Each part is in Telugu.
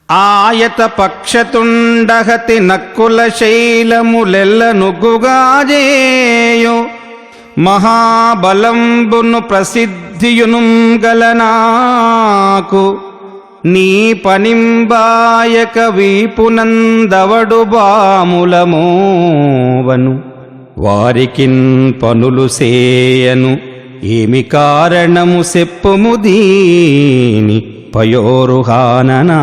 ఆయత పక్షతుండహతి నక్కుల శైలములెల్ల నుగ్గుగాజేయు మహాబలంబును ప్రసిద్ధియును గలనాకు నీ పనింబాయక వీపునందవడు బాములమోవను వారికిన్ పనులు సేయను ఏమి కారణము సెప్పుము దీని పయోరుహాననా.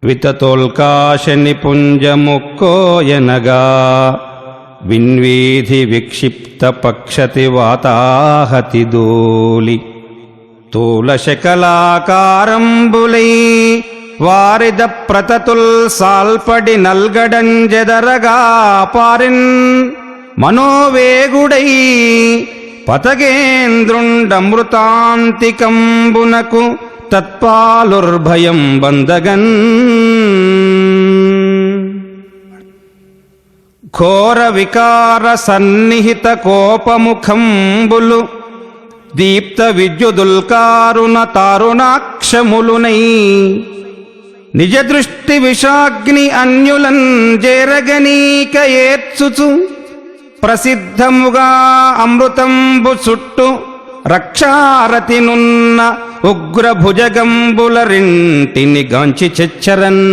వితతోల్కాశ నిపుంజముక్కోయనగా విన్వీధి విక్షిప్త పక్షతి వాతాహతి దూలి తూలశకలాకారంబులై వారిద ప్రతతుల్ సాల్పడి నల్గడంజెదరగా పారిన్ మనోవేగుడై పతగేంద్రుండమృతాంతికంబునకు తత్పాలుర్భయం బందగన్. ఘోర వికార సన్నిహిత కోపముఖంబులు దీప్త విద్యుదుల్కారుణ తారుణాక్షములునై నిజ దృష్టి విషాగ్ని అన్యులన్ జేరగనీక ఏర్చుచు ప్రసిద్ధముగా అమృతంబు చుట్టు రక్షారతినున్న ఉగ్ర భుజగంబుల రింటిని గాంచి చెచ్చరన్.